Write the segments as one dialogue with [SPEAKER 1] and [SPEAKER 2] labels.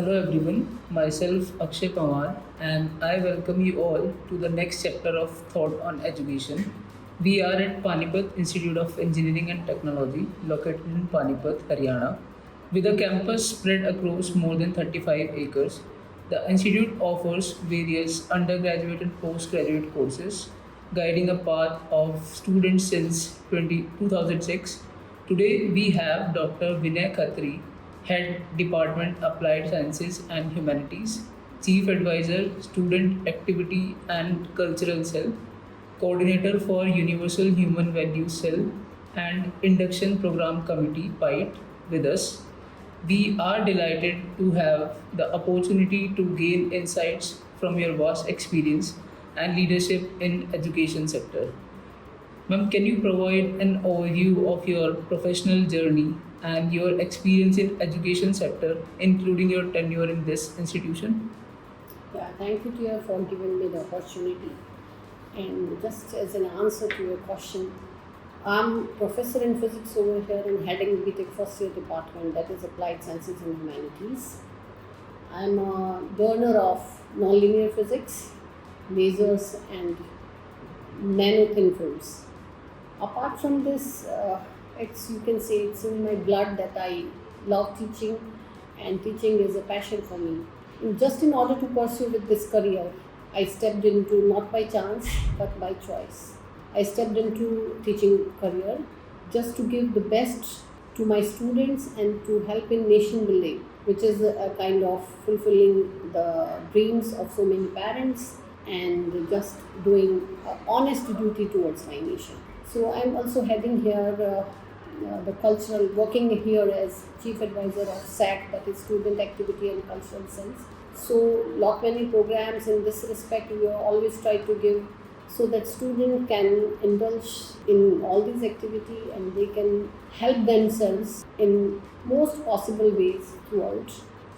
[SPEAKER 1] Hello everyone, myself Akshay Pawar and I welcome you all to the next chapter of Thought on Education. We are at Panipat Institute of Engineering and Technology located in Panipat, Haryana. With a campus spread across more than 35 acres, the institute offers various undergraduate and postgraduate courses, guiding a path of students since 2006. Today we have Dr. Vinay Khatri, Head Department Applied Sciences and Humanities, Chief Advisor Student Activity and Cultural Cell, Coordinator for Universal Human Values Cell, and Induction Program Committee PIET with us. We are delighted to have the opportunity to gain insights from your vast experience and leadership in education sector. Ma'am, can you provide an overview of your professional journey and your experience in education sector, including your tenure in this institution?
[SPEAKER 2] Yeah, thank you, Tia, for giving me the opportunity. And just as an answer to your question, I'm professor in physics over here and heading BTech first year department, that is Applied Sciences and Humanities. I'm a learner of nonlinear physics, lasers, and nanothin films. Apart from this, it's you can say it's in my blood that I love teaching, and teaching is a passion for me. Just in order to pursue with this career, I stepped into not by chance but by choice. I stepped into teaching career just to give the best to my students and to help in nation building, which is a kind of fulfilling the dreams of so many parents and just doing honest duty towards my nation. So I'm also heading here the cultural, working here as Chief Advisor of SAC, that is Student Activity and Cultural Cells. So lot many programs in this respect we always try to give so that student can indulge in all these activity and they can help themselves in most possible ways throughout.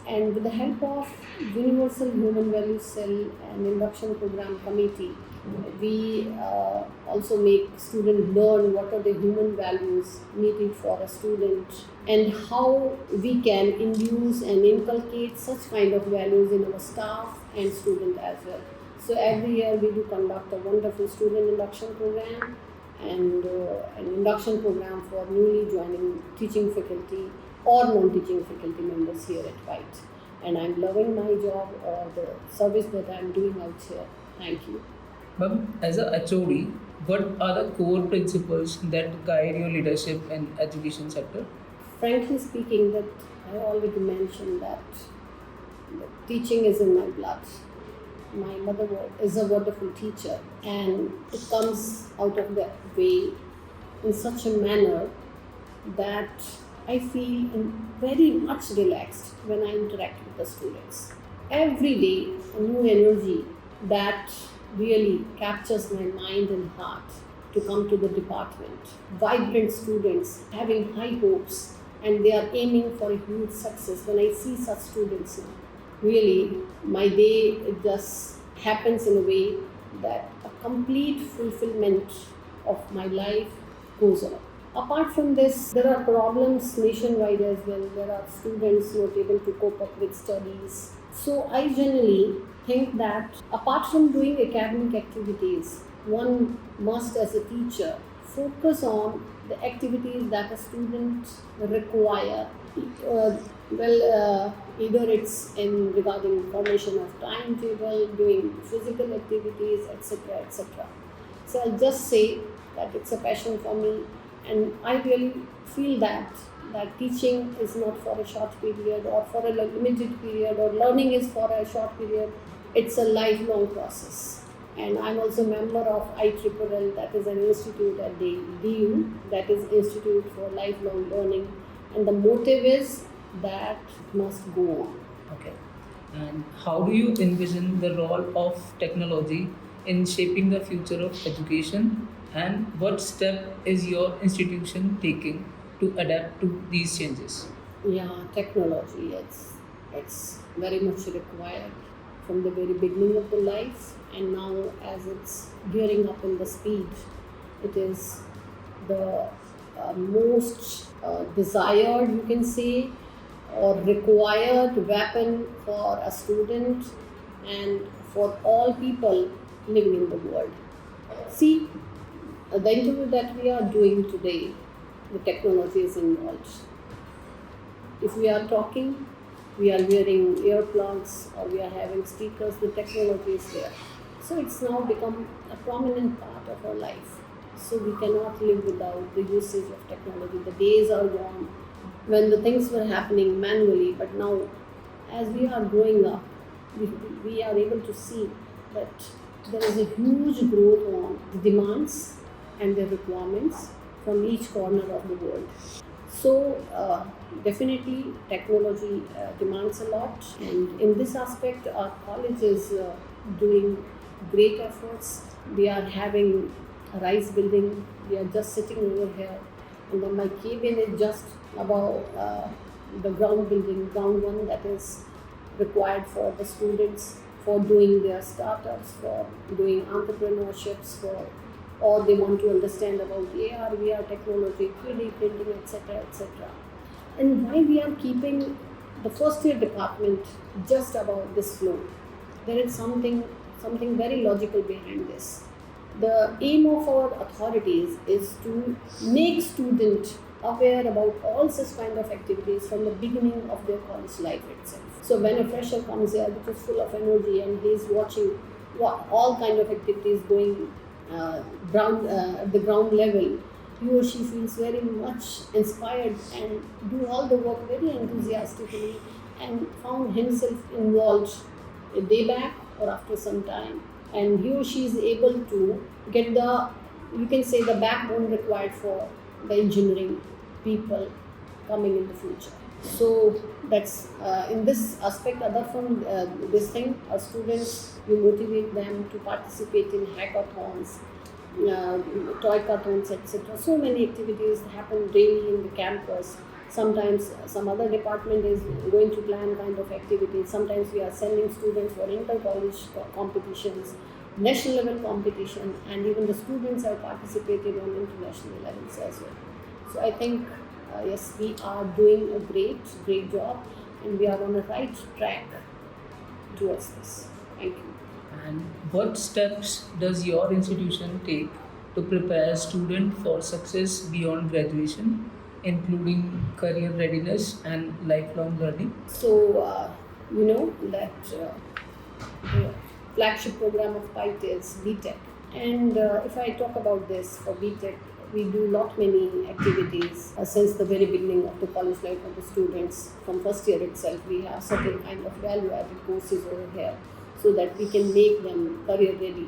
[SPEAKER 2] And with the help of Universal Human Values Cell and Induction Program Committee, we also make students learn what are the human values needed for a student and how we can induce and inculcate such kind of values in our staff and student as well. So every year we do conduct a wonderful student induction program and an induction program for newly joining teaching faculty or non-teaching faculty members here at PIET. And I'm loving my job or the service that I'm doing out here. Thank you.
[SPEAKER 1] Ma'am, as a HOD, what are the core principles that guide your leadership in education sector?
[SPEAKER 2] Frankly speaking, that I already mentioned that teaching is in my blood. My mother is a wonderful teacher and it comes out of the way in such a manner that I feel very much relaxed when I interact with the students. Every day, a new energy that really captures my mind and heart to come to the department. Vibrant students having high hopes and they are aiming for a huge success. When I see such students now, really my day it just happens in a way that a complete fulfillment of my life goes on. Apart from this, there are problems nationwide as well. There are students not able to cope up with studies. So I generally think that apart from doing academic activities, one must as a teacher focus on the activities that a student require. Either it's in regarding formation of timetable, doing physical activities, etc., etc. So I'll just say that it's a passion for me, and I really feel that teaching is not for a short period or for a limited period, or learning is for a short period. It's a lifelong process. And I'm also a member of IEEE, that is an institute at the DU, that is Institute for Lifelong Learning. And the motive is that it must go on.
[SPEAKER 1] Okay. And how do you envision the role of technology in shaping the future of education? And what step is your institution taking to adapt to these changes?
[SPEAKER 2] Yeah, technology, it's very much required from the very beginning of the life, and now as it's gearing up in the speed, it is the most desired, you can say, or required weapon for a student and for all people living in the world. See, the interview that we are doing today, the technology is involved. If we are talking, we are wearing earplugs or we are having speakers, the technology is there. So it's now become a prominent part of our life. So we cannot live without the usage of technology. The days are gone when the things were happening manually, but now as we are growing up, we are able to see that there is a huge growth on the demands and the requirements from each corner of the world. So definitely technology demands a lot, and in this aspect our college is doing great efforts. We are having a rice building. We are just sitting over here, and then my cabin is just above the ground building, ground one, that is required for the students for doing their startups, for doing entrepreneurships, for or they want to understand about AR, VR technology, 3D printing, etc., etc. And why we are keeping the first year department just about this floor? There is something very logical behind this. The aim of our authorities is to make students aware about all such kind of activities from the beginning of their college life itself. So when a fresher comes here, which is full of energy, and he is watching all kind of activities going at the ground level, he or she feels very much inspired and do all the work very enthusiastically and found himself involved a day back or after some time, and he or she is able to get the, you can say, the backbone required for the engineering people coming in the future. So that's in this aspect. Other from this thing, our students, we motivate them to participate in hackathons, toy-cathons, etc. So many activities happen daily in the campus. Sometimes some other department is going to plan kind of activities. Sometimes we are sending students for inter-college competitions, national level competition, and even the students are participating on international levels as well. So I think yes, we are doing a great job, and we are on the right track towards this. Thank you.
[SPEAKER 1] And what steps does your institution take to prepare students for success beyond graduation, including career readiness and lifelong learning?
[SPEAKER 2] So you know that the flagship program of PIET is BTech, and if I talk about this for BTech, we do lot many activities since the very beginning of the college life of the students. From first year itself, we have certain kind of value-added courses over here, so that we can make them career ready.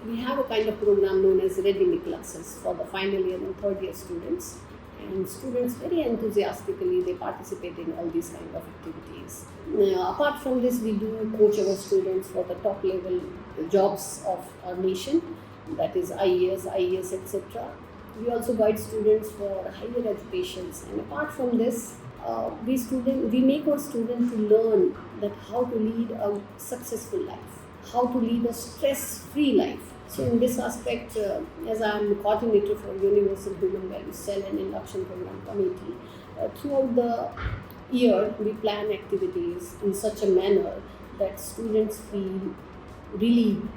[SPEAKER 2] We have a kind of program known as Ready Me classes for the final year and third year students, and students very enthusiastically they participate in all these kind of activities. Apart from this, we do coach our students for the top level jobs of our nation, that is IAS, etc. We also guide students for higher educations, and apart from this, we make our students to learn that how to lead a successful life, how to lead a stress-free life. So in this aspect, as I am coordinator for Universal Human Values Cell and Induction Program Committee, throughout the year we plan activities in such a manner that students feel relieved.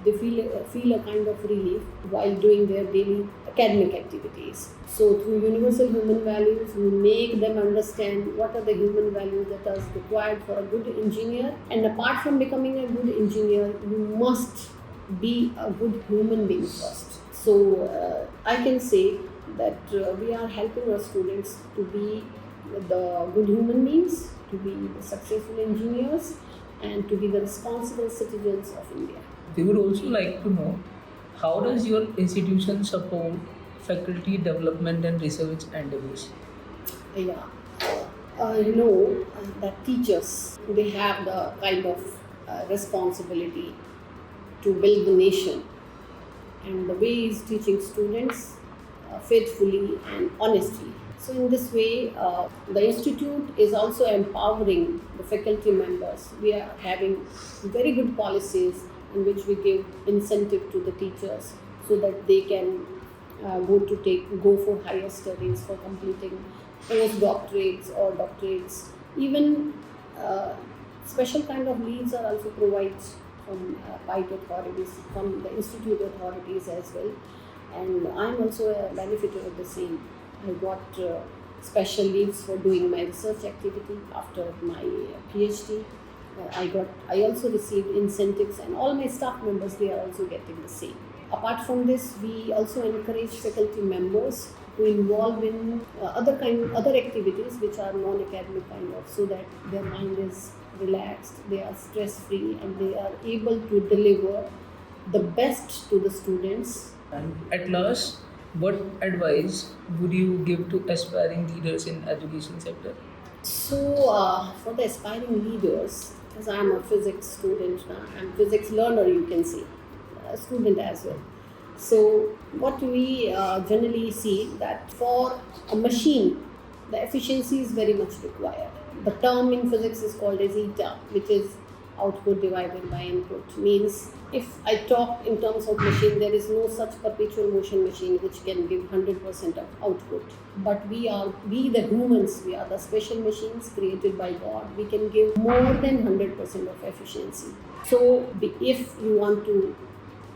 [SPEAKER 2] They feel a kind of relief while doing their daily academic activities. So through universal human values, we make them understand what are the human values that are required for a good engineer. And apart from becoming a good engineer, you must be a good human being first. So I can say that we are helping our students to be the good human beings, to be the successful engineers, and to be the responsible citizens of India.
[SPEAKER 1] We would also like to know, how does your institution support faculty development and research endeavors?
[SPEAKER 2] Yeah, that teachers, they have the kind of responsibility to build the nation, and the way is teaching students faithfully and honestly. So in this way, the institute is also empowering the faculty members. We are having very good policies in which we give incentive to the teachers so that they can go for higher studies, for completing postdoctorates or doctorates. Even special kind of leaves are also provided from PIET authorities, from the institute authorities as well. And I'm also a benefiter of the same. I got special leaves for doing my research activity after my PhD. I also received incentives, and all my staff members, they are also getting the same. Apart from this, we also encourage faculty members to involve in other activities which are non-academic kind of, so that their mind is relaxed, they are stress free, and they are able to deliver the best to the students.
[SPEAKER 1] And at last, what advice would you give to aspiring leaders in education sector?
[SPEAKER 2] So, for the aspiring leaders, because I'm a physics student now, I'm physics learner, you can say, a student as well. So, what we generally see that for a machine, the efficiency is very much required. The term in physics is called as eta, which is output divided by input. Means if I talk in terms of machine, there is no such perpetual motion machine which can give 100% of output. But we the humans, we are the special machines created by God. We can give more than 100% of efficiency. So if you want to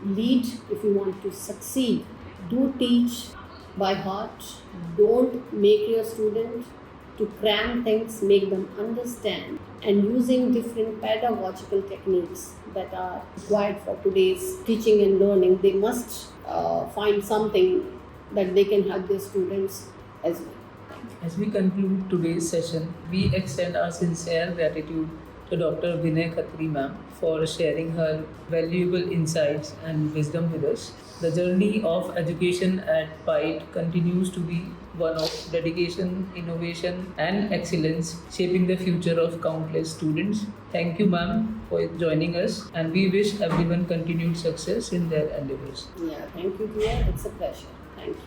[SPEAKER 2] lead, if you want to succeed, do teach by heart. Don't make your student to cram things, make them understand, and using different pedagogical techniques that are required for today's teaching and learning, they must find something that they can help their students as well.
[SPEAKER 1] As we conclude today's session, we extend our sincere gratitude to Dr. Vinay Khatri ma'am for sharing her valuable insights and wisdom with us. The journey of education at PIET continues to be one of dedication, innovation, and excellence, shaping the future of countless students. Thank you, ma'am, for joining us, and we wish everyone continued success in their endeavors.
[SPEAKER 2] Yeah, thank you, dear. It's a pleasure. Thank you.